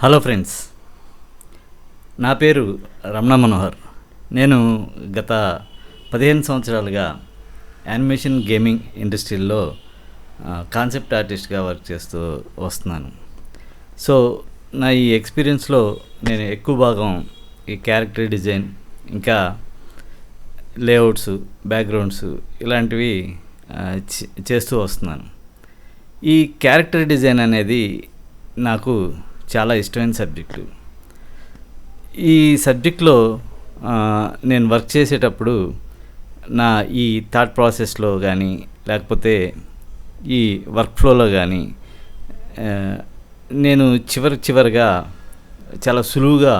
Hello friends, నా పేరు రమణ మనోహర్. నేను గత 15 సంవత్సరాలుగా యానిమేషన్ గేమింగ్ ఇండస్ట్రీలో కాన్సెప్ట్ ఆర్టిస్ట్గా వర్క్ చేస్తూ వస్తున్నాను. సో నా ఈ ఎక్స్పీరియన్స్లో నేను ఎక్కువ భాగం ఈ క్యారెక్టర్ డిజైన్, ఇంకా లేఅవుట్స్, బ్యాక్గ్రౌండ్స్ ఇలాంటివి చేస్తూ వస్తున్నాను. ఈ క్యారెక్టర్ డిజైన్ అనేది నాకు చాలా ఇష్టమైన సబ్జెక్టు. ఈ సబ్జెక్ట్లో నేను వర్క్ చేసేటప్పుడు నా ఈ థాట్ ప్రాసెస్లో కానీ, లేకపోతే ఈ వర్క్ ఫ్లోలో కానీ నేను చివరిగా చాలా సులువుగా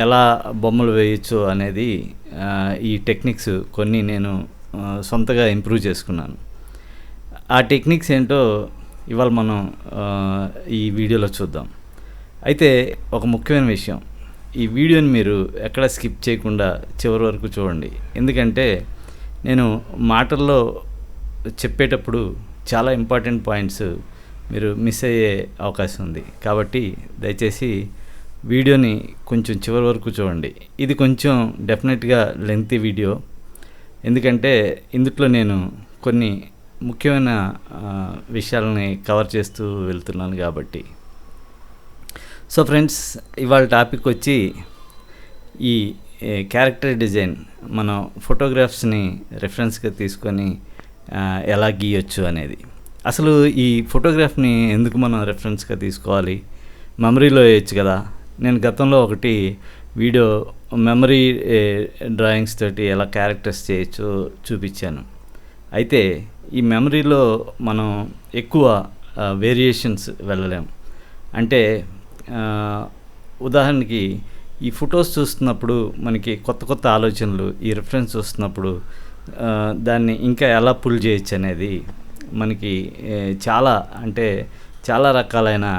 ఎలా బొమ్మలు వేయచ్చు అనేది ఈ టెక్నిక్స్ కొన్ని నేను సొంతగా ఇంప్రూవ్ చేసుకున్నాను. ఆ టెక్నిక్స్ ఏంటో ఇవాళ మనం ఈ వీడియోలో చూద్దాం. అయితే ఒక ముఖ్యమైన విషయం, ఈ వీడియోని మీరు ఎక్కడ స్కిప్ చేయకుండా చివరి వరకు చూడండి. ఎందుకంటే నేను మాటల్లో చెప్పేటప్పుడు చాలా ఇంపార్టెంట్ పాయింట్స్ మీరు మిస్ అయ్యే అవకాశం ఉంది. కాబట్టి దయచేసి వీడియోని కొంచెం చివరి వరకు చూడండి. ఇది కొంచెం డెఫినెట్గా లెంతీ వీడియో, ఎందుకంటే ఇందులో నేను కొన్ని ముఖ్యమైన విషయాలని కవర్ చేస్తూ వెళ్తున్నాను కాబట్టి. సో ఫ్రెండ్స్, ఇవాళ టాపిక్ వచ్చి ఈ క్యారెక్టర్ డిజైన్ మనం ఫోటోగ్రాఫ్స్ని రెఫరెన్స్గా తీసుకొని ఎలా గీయొచ్చు అనేది. అసలు ఈ ఫోటోగ్రాఫ్ని ఎందుకు మనం రెఫరెన్స్గా తీసుకోవాలి? మెమరీలో వేయచ్చు కదా. నేను గతంలో ఒకటి వీడియో మెమరీ డ్రాయింగ్స్ తోటి ఎలా క్యారెక్టర్స్ చేయొచ్చు చూపించాను. అయితే ఈ మెమరీలో మనం ఎక్కువ వేరియేషన్స్ వెళ్ళలేం. అంటే ఉదాహరణకి ఈ ఫొటోస్ చూస్తున్నప్పుడు మనకి కొత్త ఆలోచనలు, ఈ రిఫరెన్స్ చూస్తున్నప్పుడు దాన్ని ఇంకా ఎలా పుల్ చేయొచ్చు అనేది మనకి చాలా రకాలైన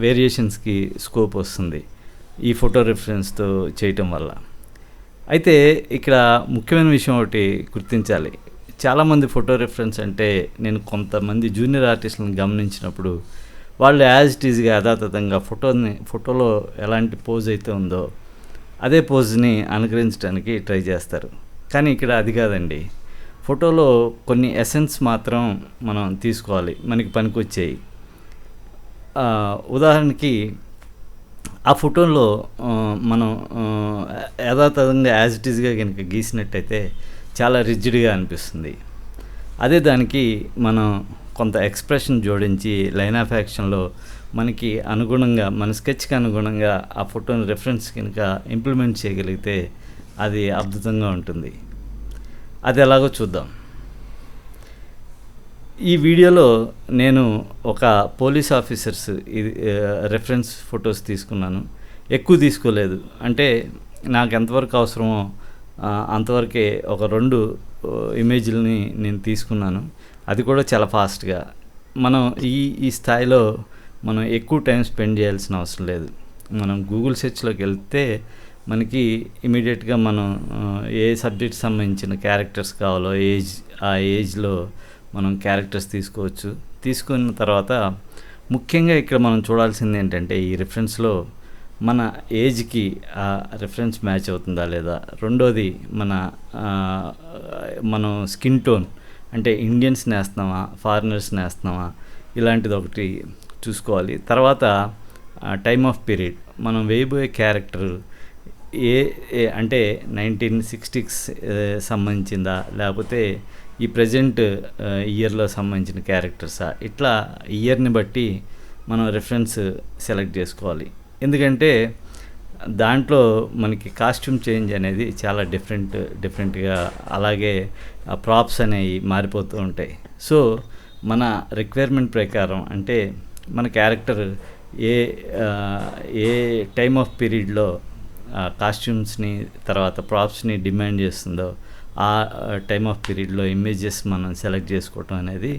వేరియేషన్స్కి స్కోప్ వస్తుంది ఈ ఫోటో రిఫరెన్స్తో చేయటం వల్ల. అయితే ఇక్కడ ముఖ్యమైన విషయం ఒకటి గుర్తించాలి. చాలామంది ఫోటో రిఫరెన్స్ అంటే, నేను కొంతమంది జూనియర్ ఆర్టిస్టులను గమనించినప్పుడు వాళ్ళు యాజ్ ఇట్ ఈజ్గా యథాతథంగా ఫోటోలో ఎలాంటి పోజ్ అయితే ఉందో అదే పోజ్ని అనుకరించడానికి ట్రై చేస్తారు. కానీ ఇక్కడ అది కాదండి. ఫోటోలో కొన్ని ఎసెన్స్ మాత్రం మనం తీసుకోవాలి, మనకి పనికొచ్చేయి. ఉదాహరణకి ఆ ఫోటోలో మనం యథాతథంగా యాజ్ ఇట్ ఈజ్గా కనుక గీసినట్టయితే చాలా రిజిడ్గా అనిపిస్తుంది. అదే దానికి మనం కొంత ఎక్స్ప్రెషన్ జోడించి లైన్ ఆఫ్ యాక్షన్లో మనకి అనుగుణంగా, మన స్కెచ్కి అనుగుణంగా ఆ ఫోటోని రిఫరెన్స్ కనుక ఇంప్లిమెంట్ చేయగలిగితే అది అద్భుతంగా ఉంటుంది. అది ఎలాగో చూద్దాం. ఈ వీడియోలో నేను ఒక పోలీస్ ఆఫీసర్స్ రెఫరెన్స్ ఫొటోస్ తీసుకున్నాను. ఎక్కువ తీసుకోలేదు, అంటే నాకు ఎంతవరకు అవసరమో అంతవరకే ఒక 2 ఇమేజ్లని నేను తీసుకున్నాను. అది కూడా చాలా ఫాస్ట్గా. మనం ఈ స్థాయిలో మనం ఎక్కువ టైం స్పెండ్ చేయాల్సిన అవసరం లేదు. మనం గూగుల్ సెర్చ్లోకి వెళ్తే మనకి ఇమీడియట్గా మనం ఏ సబ్జెక్ట్ సంబంధించిన క్యారెక్టర్స్ కావాలో ఆ ఏజ్లో మనం క్యారెక్టర్స్ తీసుకోవచ్చు. తీసుకున్న తర్వాత ముఖ్యంగా ఇక్కడ మనం చూడాల్సింది ఏంటంటే, ఈ రిఫరెన్స్లో మన ఏజ్కి ఆ రిఫరెన్స్ మ్యాచ్ అవుతుందా లేదా. రెండోది మనం స్కిన్ టోన్, అంటే ఇండియన్స్ని వేస్తున్నామా, ఫారినర్స్ని వేస్తున్నామా, ఇలాంటిది ఒకటి చూసుకోవాలి. తర్వాత టైమ్ ఆఫ్ పీరియడ్, మనం వేయబోయే క్యారెక్టర్ అంటే 1960s సంబంధించిందా, లేకపోతే ఈ ప్రజెంట్ ఇయర్లో సంబంధించిన క్యారెక్టర్సా, ఇట్లా ఇయర్ని బట్టి మనం రిఫరెన్స్ సెలెక్ట్ చేసుకోవాలి. ఎందుకంటే దాంట్లో మనకి కాస్ట్యూమ్ చేంజ్ అనేది చాలా డిఫరెంట్గా, అలాగే ప్రాప్స్ అనేవి మారిపోతూ ఉంటాయి. సో మన రిక్వైర్మెంట్ ప్రకారం, అంటే మన క్యారెక్టర్ ఏ టైమ్ ఆఫ్ పీరియడ్లో కాస్ట్యూమ్స్ని, తర్వాత ప్రాప్స్ని డిమాండ్ చేస్తుందో ఆ టైమ్ ఆఫ్ పీరియడ్లో ఇమేజెస్ మనం సెలెక్ట్ చేసుకోవటం అనేది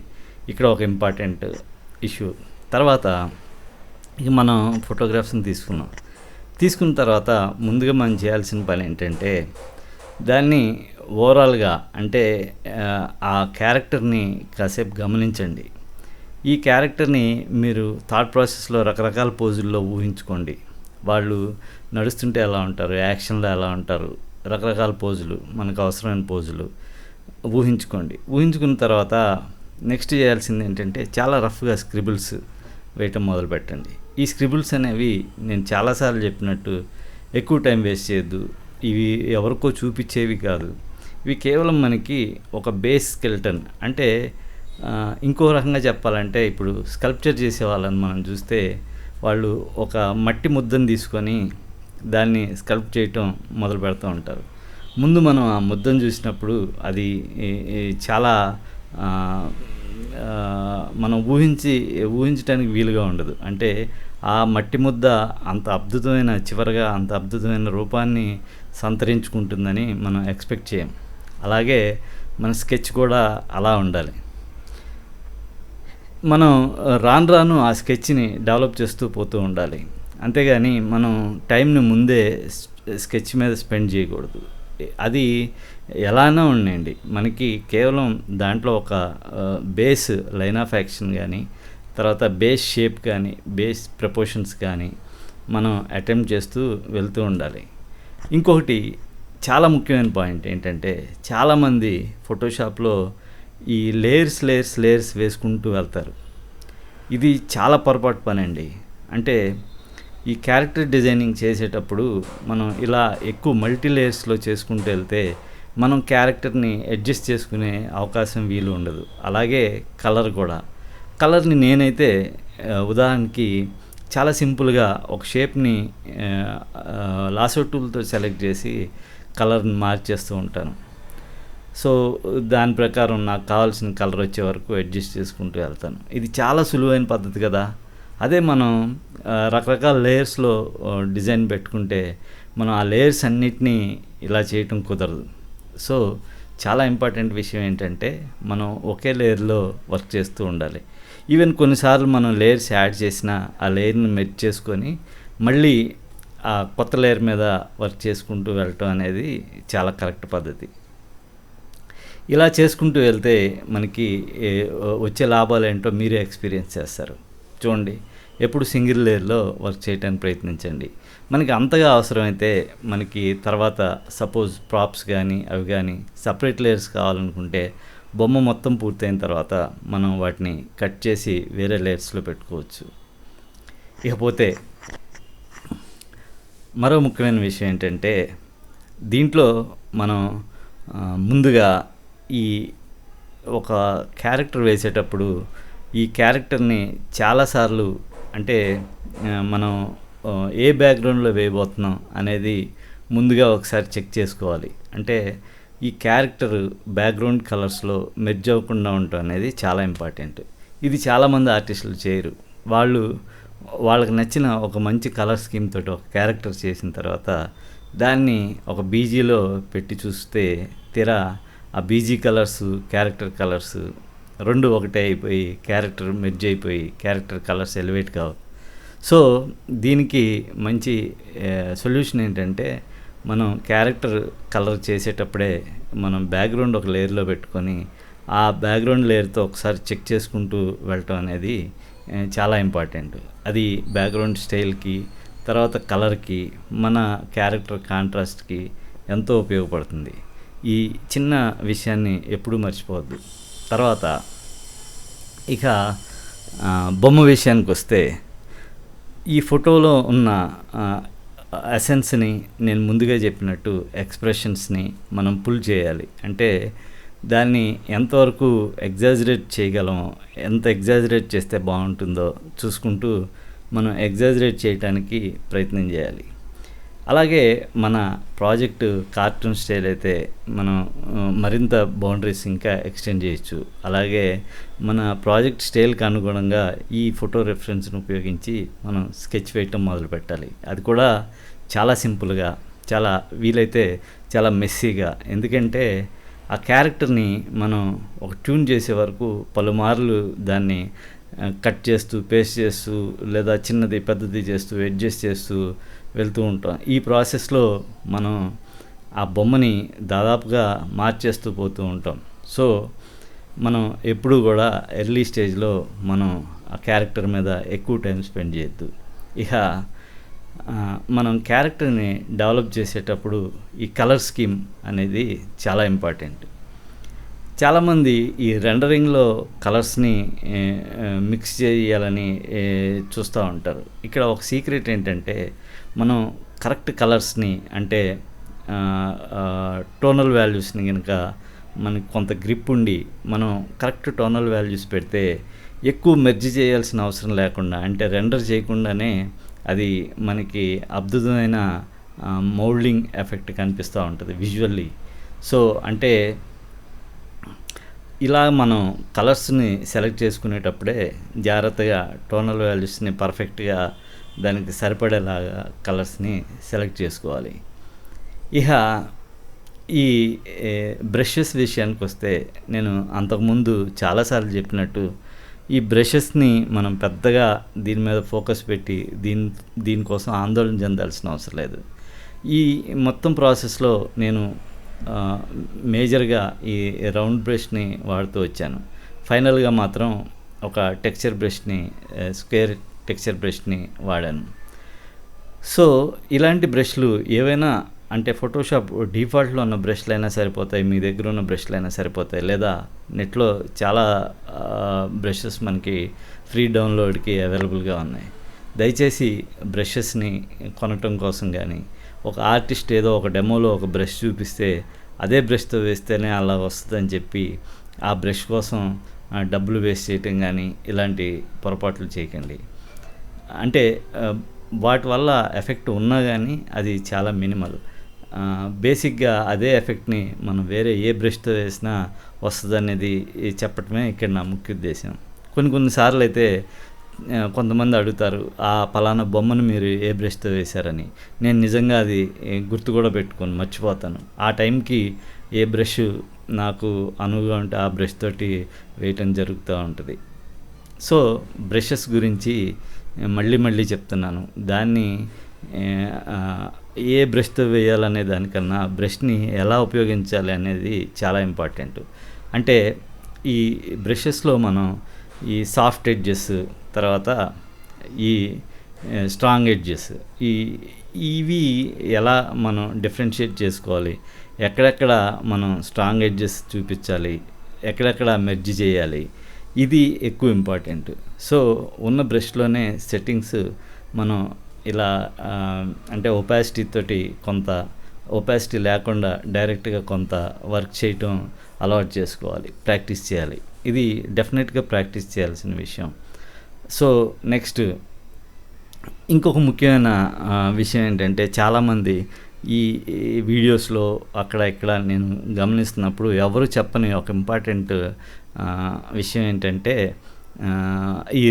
ఇక్కడ ఒక ఇంపార్టెంట్ ఇష్యూ. తర్వాత ఇక మనం ఫోటోగ్రాఫ్స్ని తీసుకున్న తర్వాత ముందుగా మనం చేయాల్సిన పని ఏంటంటే, దాన్ని ఓవరాల్గా, అంటే ఆ క్యారెక్టర్ని కాసేపు గమనించండి. ఈ క్యారెక్టర్ని మీరు థాట్ ప్రాసెస్లో రకరకాల పోజుల్లో ఊహించుకోండి. వాళ్ళు నడుస్తుంటే ఎలా ఉంటారు, యాక్షన్లో ఎలా ఉంటారు, రకరకాల పోజులు, మనకు అవసరమైన పోజులు ఊహించుకోండి. ఊహించుకున్న తర్వాత నెక్స్ట్ చేయాల్సింది ఏంటంటే చాలా రఫ్గా స్క్రిబుల్స్ వేయటం మొదలుపెట్టండి. ఈ స్క్రిబుల్స్ అనేవి నేను చాలాసార్లు చెప్పినట్టు ఎక్కువ టైం వేస్ట్ చేయొద్దు. ఇవి ఎవరికో చూపించేవి కాదు. ఇవి కేవలం మనకి ఒక బేస్ స్కెల్టన్, అంటే ఇంకో రకంగా చెప్పాలంటే ఇప్పుడు స్కల్ప్చర్ చేసే వాళ్ళని మనం చూస్తే వాళ్ళు ఒక మట్టి ముద్దను తీసుకొని దాన్ని స్కల్ప్ చేయటం మొదలు పెడుతూ ఉంటారు. ముందు మనం ఆ ముద్దను చూసినప్పుడు అది చాలా మనం ఊహించడానికి వీలుగా ఉండదు. అంటే ఆ మట్టి ముద్ద చివరగా అంత అద్భుతమైన రూపాన్ని సంతరించుకుంటుందని మనం ఎక్స్పెక్ట్ చేయం. అలాగే మన స్కెచ్ కూడా అలా ఉండాలి. మనం రాను ఆ స్కెచ్ని డెవలప్ చేస్తూ పోతూ ఉండాలి. అంతేగాని మనం టైంని ముందే స్కెచ్ మీద స్పెండ్ చేయకూడదు. అది ఎలానో ఉండండి, మనకి కేవలం దాంట్లో ఒక బేస్ లైన్ ఆఫ్ యాక్షన్ కానీ, తర్వాత బేస్ షేప్ కానీ, బేస్ ప్రపోర్షన్స్ కానీ మనం అటెంప్ట్ చేస్తూ వెళ్తూ ఉండాలి. ఇంకొకటి చాలా ముఖ్యమైన పాయింట్ ఏంటంటే, చాలామంది ఫోటోషాప్లో ఈ లేయర్స్ వేసుకుంటూ వెళ్తారు. ఇది చాలా పొరపాటు పని అండి. అంటే ఈ క్యారెక్టర్ డిజైనింగ్ చేసేటప్పుడు మనం ఇలా ఎక్కువ మల్టీ లేయర్స్లో చేసుకుంటూ వెళ్తే మనం క్యారెక్టర్ని అడ్జస్ట్ చేసుకునే అవకాశం వీలు ఉండదు. అలాగే కలర్ని నేనైతే ఉదాహరణకి చాలా సింపుల్గా ఒక షేప్ని లాసో టూల్తో సెలెక్ట్ చేసి కలర్ని మార్చేస్తూ ఉంటాను. సో దాని ప్రకారం నాకు కావాల్సిన కలర్ వచ్చే వరకు అడ్జస్ట్ చేసుకుంటూ వెళ్తాను. ఇది చాలా సులువైన పద్ధతి కదా. అదే మనం రకరకాల లేయర్స్లో డిజైన్ పెట్టుకుంటే మనం ఆ లేయర్స్ అన్నిటినీ ఇలా చేయటం కుదరదు. సో చాలా ఇంపార్టెంట్ విషయం ఏంటంటే మనం ఒకే లేయర్లో వర్క్ చేస్తూ ఉండాలి. ఈవెన్ కొన్నిసార్లు మనం లేయర్స్ యాడ్ చేసినా ఆ లేయర్ని మెర్జ్ చేసుకొని మళ్ళీ ఆ కొత్త లేయర్ మీద వర్క్ చేసుకుంటూ వెళ్ళటం అనేది చాలా కరెక్ట్ పద్ధతి. ఇలా చేసుకుంటూ వెళ్తే మనకి వచ్చే లాభాలు ఏంటో మీరే ఎక్స్పీరియన్స్ చేస్తారు. చూడండి, ఎప్పుడు సింగిల్ లేయర్లో వర్క్ చేయడానికి ప్రయత్నించండి. మనకి అంతగా అవసరమైతే మనకి తర్వాత సపోజ్ ప్రాప్స్ కానీ అవి కానీ సపరేట్ లేయర్స్ కావాలనుకుంటే బొమ్మ మొత్తం పూర్తయిన తర్వాత మనం వాటిని కట్ చేసి వేరే లేయర్స్లో పెట్టుకోవచ్చు. ఇకపోతే మరో ముఖ్యమైన విషయం ఏంటంటే, దీంట్లో మనం ముందుగా ఈ ఒక క్యారెక్టర్ వేసేటప్పుడు ఈ క్యారెక్టర్ని చాలాసార్లు అంటే మనం ఏ బ్యాక్గ్రౌండ్లో వేయబోతున్నాం అనేది ముందుగా ఒకసారి చెక్ చేసుకోవాలి. అంటే ఈ క్యారెక్టర్ బ్యాక్గ్రౌండ్ కలర్స్లో మెర్జ్ అవ్వకుండా ఉండటం అనేది చాలా ఇంపార్టెంట్. ఇది చాలామంది ఆర్టిస్టులు చేయరు. వాళ్ళకి నచ్చిన ఒక మంచి కలర్ స్కీమ్ తోటి ఒక క్యారెక్టర్ చేసిన తర్వాత దాన్ని ఒక బీజీలో పెట్టి చూస్తే తీరా ఆ బీజీ కలర్స్, క్యారెక్టర్ కలర్స్ రెండు ఒకటే అయిపోయి క్యారెక్టర్ మెర్జ్ అయిపోయి క్యారెక్టర్ కలర్స్ ఎలివేట్ కావు. సో దీనికి మంచి సొల్యూషన్ ఏంటంటే, మనం క్యారెక్టర్ కలర్ చేసేటప్పుడే మనం బ్యాక్గ్రౌండ్ ఒక లేయర్లో పెట్టుకొని ఆ బ్యాక్గ్రౌండ్ లేయర్తో ఒకసారి చెక్ చేసుకుంటూ వెళ్ళటం అనేది చాలా ఇంపార్టెంట్. అది బ్యాక్గ్రౌండ్ స్టైల్కి, తర్వాత కలర్కి, మన క్యారెక్టర్ కాంట్రాస్ట్కి ఎంతో ఉపయోగపడుతుంది. ఈ చిన్న విషయాన్ని ఎప్పుడూ మర్చిపోవద్దు. తర్వాత ఇక బొమ్మ విషయానికి వస్తే, ఈ ఫోటోలో ఉన్న ఎసెన్స్ని నేను ముందుగా చెప్పినట్టు ఎక్స్ప్రెషన్స్ని మనం పుల్ చేయాలి. అంటే దాన్ని ఎంతవరకు ఎగ్జాజరేట్ చేయగలమో, ఎంత ఎగ్జాజరేట్ చేస్తే బాగుంటుందో చూసుకుంటూ మనం ఎగ్జాజరేట్ చేయడానికి ప్రయత్నం చేయాలి. అలాగే మన ప్రాజెక్టు కార్టూన్ స్టైల్ అయితే మనం మరింత బౌండరీస్ ఇంకా ఎక్స్టెండ్ చేయొచ్చు. అలాగే మన ప్రాజెక్ట్ స్టైల్కి అనుగుణంగా ఈ ఫోటో రెఫరెన్స్ను ఉపయోగించి మనం స్కెచ్ వేయటం మొదలు పెట్టాలి. అది కూడా చాలా సింపుల్గా, చాలా వీలైతే చాలా మెస్సీగా. ఎందుకంటే ఆ క్యారెక్టర్ని మనం ఒక ట్యూన్ చేసే వరకు పలుమార్లు దాన్ని కట్ చేస్తూ, పేస్ట్ చేస్తూ, లేదా చిన్నది పెద్దది చేస్తూ, అడ్జస్ట్ చేస్తూ వెళ్తూ ఉంటాం. ఈ ప్రాసెస్లో మనం ఆ బొమ్మని దాదాపుగా మార్చేస్తూ పోతూ ఉంటాం. సో మనం ఎప్పుడూ కూడా ఎర్లీ స్టేజ్లో మనం ఆ క్యారెక్టర్ మీద ఎక్కువ టైం స్పెండ్ చేయొద్దు. ఇక మనం క్యారెక్టర్ని డెవలప్ చేసేటప్పుడు ఈ కలర్ స్కీమ్ అనేది చాలా ఇంపార్టెంట్. చాలామంది ఈ రెండరింగ్లో కలర్స్ని మిక్స్ చేయాలని చూస్తూ ఉంటారు. ఇక్కడ ఒక సీక్రెట్ ఏంటంటే మనం కరెక్ట్ కలర్స్ని అంటే టోనల్ వాల్యూస్ని కనుక మనకి కొంత గ్రిప్ ఉండి మనం కరెక్ట్ టోనల్ వాల్యూస్ పెడితే ఎక్కువ మెర్జ్ చేయాల్సిన అవసరం లేకుండా అంటే రెండర్ చేయకుండానే అది మనకి అద్భుతమైన మౌల్డింగ్ ఎఫెక్ట్ కనిపిస్తూ ఉంటుంది విజువల్లీ. సో అంటే ఇలా మనం కలర్స్ని సెలెక్ట్ చేసుకునేటప్పుడే జాగ్రత్తగా టోనల్ వాల్యూస్ని పర్ఫెక్ట్గా దానికి సరిపడేలాగా కలర్స్ని సెలెక్ట్ చేసుకోవాలి. ఇక ఈ బ్రషెస్ విషయానికి వస్తే నేను అంతకుముందు చాలాసార్లు చెప్పినట్టు ఈ బ్రషెస్ని మనం పెద్దగా దీని మీద ఫోకస్ పెట్టి దీనికోసం ఆందోళన చెందాల్సిన అవసరం లేదు. ఈ మొత్తం ప్రాసెస్లో నేను మేజర్గా ఈ రౌండ్ బ్రష్ని వాడుతూ వచ్చాను. ఫైనల్గా మాత్రం ఒక టెక్స్చర్ బ్రష్ని స్క్వేర్ టెక్స్చర్ బ్రష్ని వాడాను. సో ఇలాంటి బ్రష్లు ఏవైనా అంటే ఫోటోషాప్ డిఫాల్ట్లో ఉన్న బ్రష్లు అయినా సరిపోతాయి, మీ దగ్గర ఉన్న బ్రష్లు అయినా సరిపోతాయి, లేదా నెట్లో చాలా బ్రషెస్ మనకి ఫ్రీ డౌన్లోడ్కి అవైలబుల్గా ఉన్నాయి. దయచేసి బ్రషెస్ని కొనటం కోసం కానీ ఒక ఆర్టిస్ట్ ఏదో ఒక డెమోలో ఒక బ్రష్ చూపిస్తే అదే బ్రష్తో వేస్తేనే అలా వస్తుందని చెప్పి ఆ బ్రష్ కోసం డబ్బులు వేస్ట్ చేయటం కానీ ఇలాంటి పొరపాట్లు చేయకండి. అంటే వాటి వల్ల ఎఫెక్ట్ ఉన్నా కానీ అది చాలా మినిమల్. బేసిక్గా అదే ఎఫెక్ట్ని మనం వేరే ఏ బ్రష్తో వేసినా వస్తుంది అనేది చెప్పటమే ఇక్కడ నా ముఖ్య ఉద్దేశం. కొన్నిసార్లు అయితే కొంతమంది అడుగుతారు ఆ పలానా బొమ్మను మీరు ఏ బ్రష్తో వేశారని. నేను నిజంగా అది గుర్తు కూడా పెట్టుకొని మర్చిపోతాను. ఆ టైంకి ఏ బ్రష్ నాకు అనువుగా ఉంటే ఆ బ్రష్ తోటి వేయటం జరుగుతూ ఉంటుంది. సో బ్రషెస్ గురించి మళ్ళీ చెప్తున్నాను. దాన్ని ఏ బ్రష్తో వేయాలనే దానికన్నా బ్రష్ని ఎలా ఉపయోగించాలి అనేది చాలా ఇంపార్టెంట్. అంటే ఈ బ్రషెస్లో మనం ఈ సాఫ్ట్ ఎడ్జెస్, తర్వాత ఈ స్ట్రాంగ్ ఎడ్జెస్, ఇవి ఎలా మనం డిఫరెన్షియేట్ చేసుకోవాలి, ఎక్కడెక్కడ మనం స్ట్రాంగ్ ఎడ్జెస్ చూపించాలి, ఎక్కడెక్కడ మెర్జ్ చేయాలి, ఇది ఎక్కువ ఇంపార్టెంట్. సో ఉన్న బ్రష్లోనే సెట్టింగ్స్ మనం ఇలా అంటే ఒపాసిటీ తోటి కొంత ఒపాసిటీ లేకుండా డైరెక్ట్గా కొంత వర్క్ చేయటం అలవాటు చేసుకోవాలి, ప్రాక్టీస్ చేయాలి. ఇది డెఫినెట్గా ప్రాక్టీస్ చేయాల్సిన విషయం. సో నెక్స్ట్ ఇంకొక ముఖ్యమైన విషయం ఏంటంటే చాలామంది ఈ వీడియోస్లో అక్కడ ఇక్కడ నేను గమనిస్తున్నప్పుడు ఎవరు చెప్పని ఒక ఇంపార్టెంట్ విషయం ఏంటంటే ఈ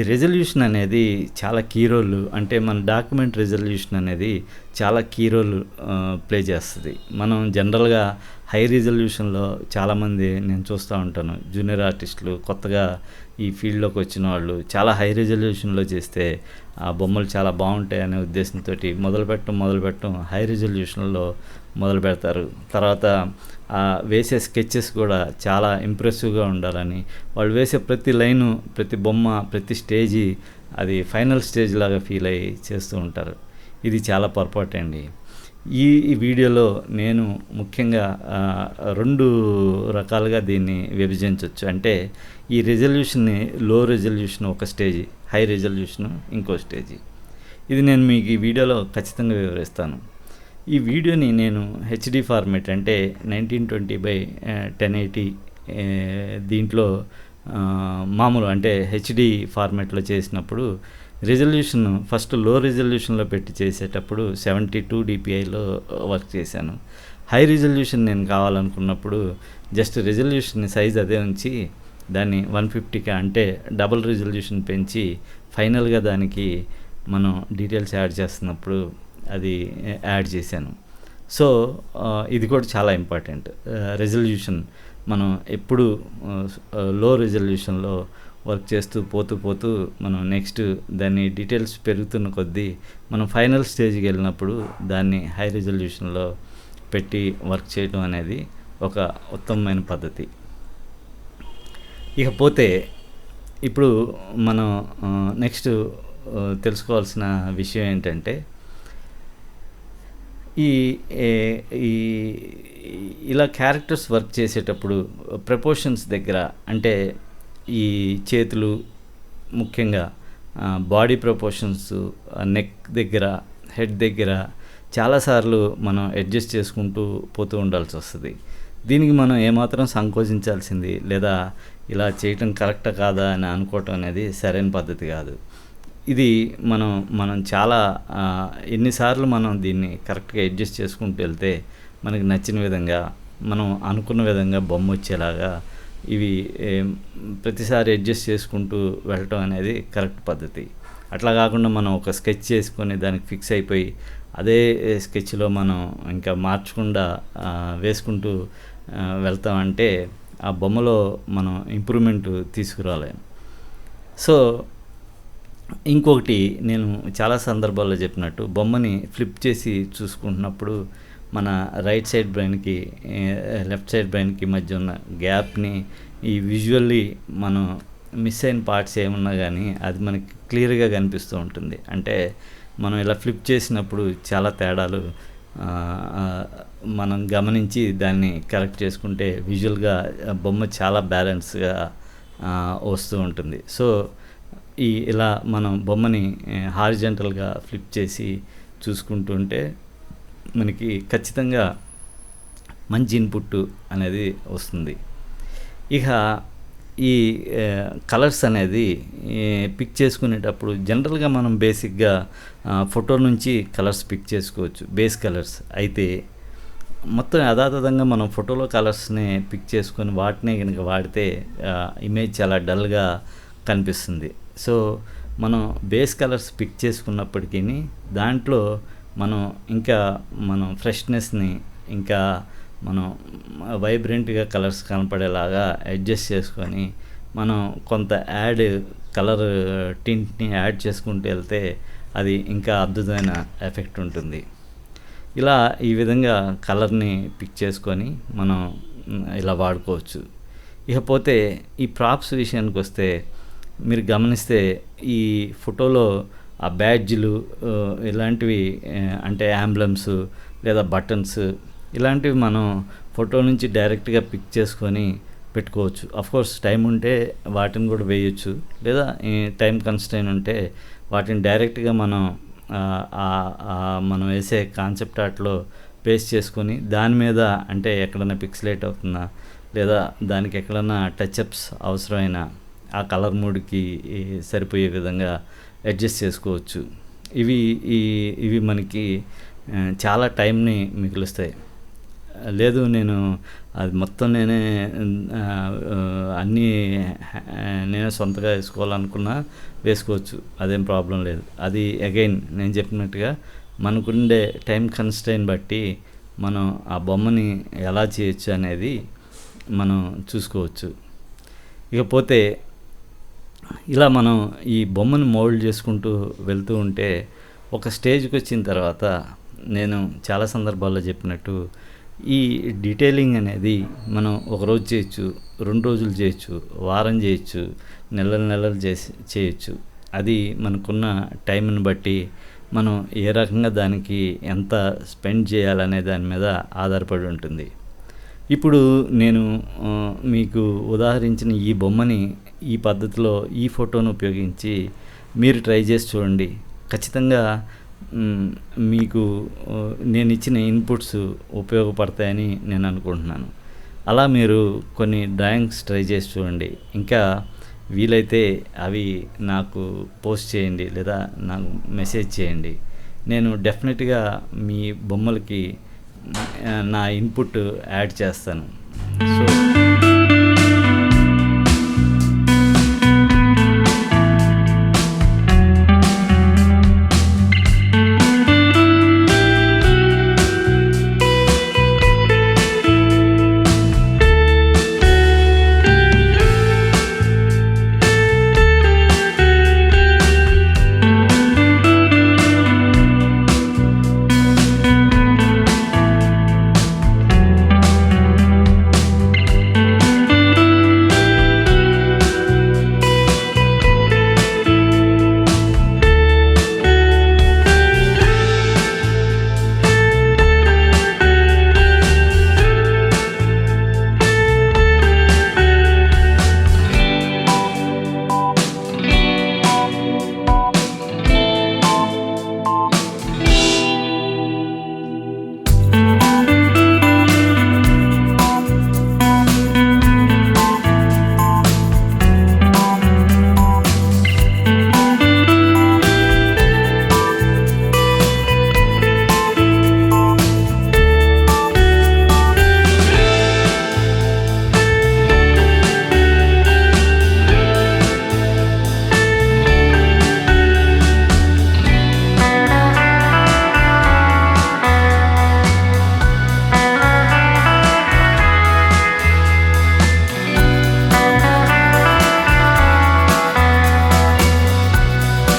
రెజల్యూషన్ అనేది చాలా కీ రోల్. అంటే మన డాక్యుమెంట్ రెజల్యూషన్ అనేది చాలా కీ రోల్ ప్లే చేస్తుంది. మనం జనరల్గా హై రిజల్యూషన్లో చాలామంది నేను చూస్తూ ఉంటాను, జూనియర్ ఆర్టిస్టులు కొత్తగా ఈ ఫీల్డ్లోకి వచ్చిన వాళ్ళు చాలా హై రిజల్యూషన్లో చేస్తే ఆ బొమ్మలు చాలా బాగుంటాయి అనే ఉద్దేశంతో మొదలుపెట్టడం హై రిజల్యూషన్లో మొదలు పెడతారు. తర్వాత వేసే స్కెచెస్ కూడా చాలా ఇంప్రెసివ్గా ఉండాలని వాళ్ళు వేసే ప్రతి లైను, ప్రతి బొమ్మ, ప్రతి స్టేజీ అది ఫైనల్ స్టేజ్ లాగా ఫీల్ అయ్యి చేస్తూ ఉంటారు. ఇది చాలా పొరపాటు అండి. ఈ వీడియోలో నేను ముఖ్యంగా 2 రకాలుగా దీన్ని విభజించవచ్చు. అంటే ఈ రెజల్యూషన్ని లో రెజల్యూషన్ ఒక స్టేజీ, హై రెజల్యూషన్ ఇంకో స్టేజీ. ఇది నేను మీకు ఈ వీడియోలో ఖచ్చితంగా వివరిస్తాను. ఈ వీడియోని నేను హెచ్డి ఫార్మేట్ అంటే 1920x1080 దీంట్లో మామూలు అంటే హెచ్డి ఫార్మేట్లో చేసినప్పుడు రెజల్యూషన్ ఫస్ట్ లో రెజల్యూషన్లో పెట్టి చేసేటప్పుడు 72 dpiలో వర్క్ చేశాను. హై రెజల్యూషన్ నేను కావాలనుకున్నప్పుడు జస్ట్ రెజల్యూషన్ సైజ్ అదే ఉంచి దాన్ని 150కి అంటే డబుల్ రెజల్యూషన్ పెంచి ఫైనల్గా దానికి మనం డీటెయిల్స్ యాడ్ చేస్తున్నప్పుడు అది యాడ్ చేశాను. సో ఇది కూడా చాలా ఇంపార్టెంట్. రెజల్యూషన్ మనం ఎప్పుడు లో రెజల్యూషన్లో వర్క్ చేస్తూ పోతూ మనం నెక్స్ట్ దాన్ని డీటెయిల్స్ పెరుగుతున్న కొద్దీ మనం ఫైనల్ స్టేజ్కి వెళ్ళినప్పుడు దాన్ని హై రెజల్యూషన్లో పెట్టి వర్క్ చేయడం అనేది ఒక ఉత్తమమైన పద్ధతి. ఇకపోతే ఇప్పుడు మనం నెక్స్ట్ తెలుసుకోవాల్సిన విషయం ఏంటంటే, ఈ ఏ ఈ ఇలా క్యారెక్టర్స్ వర్క్ చేసేటప్పుడు ప్రపోర్షన్స్ దగ్గర, అంటే ఈ చేతులు ముఖ్యంగా బాడీ ప్రపోర్షన్స్, నెక్ దగ్గర, హెడ్ దగ్గర చాలాసార్లు మనం అడ్జస్ట్ చేసుకుంటూ పోతూ ఉండాల్సి వస్తుంది. దీనికి మనం ఏమాత్రం సంకోచించాల్సింది లేదా ఇలా చేయటం కరెక్టా కాదా అని అనుకోవటం అనేది సరైన పద్ధతి కాదు. ఇది మనం చాలా ఎన్నిసార్లు మనం దీన్ని కరెక్ట్గా అడ్జస్ట్ చేసుకుంటూ వెళ్తే మనకి నచ్చిన విధంగా, మనం అనుకున్న విధంగా బొమ్మ వచ్చేలాగా ఇవి ప్రతిసారి అడ్జస్ట్ చేసుకుంటూ వెళ్ళటం అనేది కరెక్ట్ పద్ధతి. అట్లా కాకుండా మనం ఒక స్కెచ్ చేసుకొని దానికి ఫిక్స్ అయిపోయి అదే స్కెచ్లో మనం ఇంకా మార్చకుండా వేసుకుంటూ వెళ్తామంటే ఆ బొమ్మలో మనం ఇంప్రూవ్మెంట్ తీసుకురాలేము. సో ఇంకొకటి, నేను చాలా సందర్భాల్లో చెప్పినట్టు బొమ్మని ఫ్లిప్ చేసి చూసుకుంటున్నప్పుడు మన రైట్ సైడ్ బ్రెయిన్కి లెఫ్ట్ సైడ్ బ్రెయిన్కి మధ్య ఉన్న గ్యాప్ని ఈ విజువల్లీ మనం మిస్ అయిన పార్ట్స్ ఏమున్నా కానీ అది మనకి క్లియర్గా కనిపిస్తూ ఉంటుంది. అంటే మనం ఇలా ఫ్లిప్ చేసినప్పుడు చాలా తేడాలు మనం గమనించి దాన్ని కరెక్ట్ చేసుకుంటే విజువల్గా బొమ్మ చాలా బ్యాలెన్స్గా వస్తూ ఉంటుంది. సో ఇలా మనం బొమ్మని హారిజంటల్గా ఫ్లిప్ చేసి చూసుకుంటుంటే మనకి ఖచ్చితంగా మంచి ఇన్పుట్ అనేది వస్తుంది. ఇక ఈ కలర్స్ అనేది పిక్ చేసుకునేటప్పుడు జనరల్గా మనం బేసిక్గా ఫోటో నుంచి కలర్స్ పిక్ చేసుకోవచ్చు, బేస్ కలర్స్. అయితే మొత్తం యథాతథంగా మనం ఫోటోలో కలర్స్ని పిక్ చేసుకొని వాటినే కనుక వాడితే ఇమేజ్ చాలా డల్గా కనిపిస్తుంది. సో మనం బేస్ కలర్స్ పిక్ చేసుకున్నప్పటికీ దాంట్లో మనం ఫ్రెష్నెస్ని ఇంకా మనం వైబ్రెంట్గా కలర్స్ కనపడేలాగా అడ్జస్ట్ చేసుకొని మనం కొంత కలర్ టింట్ని యాడ్ చేసుకుంటూ వెళ్తే అది ఇంకా అద్భుతమైన ఎఫెక్ట్ ఉంటుంది. ఈ విధంగా కలర్ని పిక్ చేసుకొని మనం ఇలా వాడుకోవచ్చు. ఇకపోతే ఈ ప్రాప్స్ విషయానికి వస్తే మీరు గమనిస్తే ఈ ఫోటోలో ఆ బ్యాడ్జ్లు ఇలాంటివి, అంటే యాంబ్లమ్స్ లేదా బటన్స్ ఇలాంటివి మనం ఫోటో నుంచి డైరెక్ట్గా పిక్ చేసుకొని పెట్టుకోవచ్చు. అఫ్కోర్స్ టైం ఉంటే వాటిని కూడా వేయచ్చు, లేదా టైం కన్స్ట్రైన్ ఉంటే వాటిని డైరెక్ట్గా మనం వేసే కాన్సెప్ట్ ఆర్ట్లో పేస్ట్ చేసుకొని దాని మీద, అంటే ఎక్కడైనా పిక్సలేట్ అవుతుందా లేదా దానికి ఎక్కడైనా టచ్అప్స్ అవసరమైన ఆ కలర్ మూడ్కి సరిపోయే విధంగా అడ్జస్ట్ చేసుకోవచ్చు. ఇవి మనకి చాలా టైంని మిగులుస్తాయి. లేదు నేను అది మొత్తం అన్నీ నేనే సొంతగా వేసుకోవాలనుకున్నా వేసుకోవచ్చు, అదేం ప్రాబ్లం లేదు. అది అగైన్ నేను చెప్పినట్టుగా మనకుండే టైం కన్స్ట్రైన్ బట్టి మనం ఆ బొమ్మని ఎలా చేయొచ్చు అనేది మనం చూసుకోవచ్చు. ఇకపోతే ఇలా మనం ఈ బొమ్మను మోల్డ్ చేసుకుంటూ వెళ్తూ ఉంటే ఒక స్టేజ్కి వచ్చిన తర్వాత నేను చాలా సందర్భాల్లో చెప్పినట్టు ఈ డీటెయిలింగ్ అనేది మనం ఒకరోజు చేయొచ్చు, 2 రోజులు చేయొచ్చు, వారం చేయొచ్చు, నెలలు చేయొచ్చు. అది మనకున్న టైంని బట్టి మనం ఏ రకంగా దానికి ఎంత స్పెండ్ చేయాలనే దాని మీద ఆధారపడి ఉంటుంది. ఇప్పుడు నేను మీకు ఉదాహరించిన ఈ బొమ్మని ఈ పద్ధతిలో ఈ ఫోటోను ఉపయోగించి మీరు ట్రై చేసి చూడండి. ఖచ్చితంగా మీకు నేను ఇచ్చిన ఇన్పుట్స్ ఉపయోగపడతాయని నేను అనుకుంటున్నాను. అలా మీరు కొన్ని డ్రాయింగ్స్ ట్రై చేసి చూడండి. ఇంకా వీలైతే అవి నాకు పోస్ట్ చేయండి లేదా నాకు మెసేజ్ చేయండి. నేను డెఫినెట్గా మీ బొమ్మలకి నా ఇన్పుట్ యాడ్ చేస్తాను. సో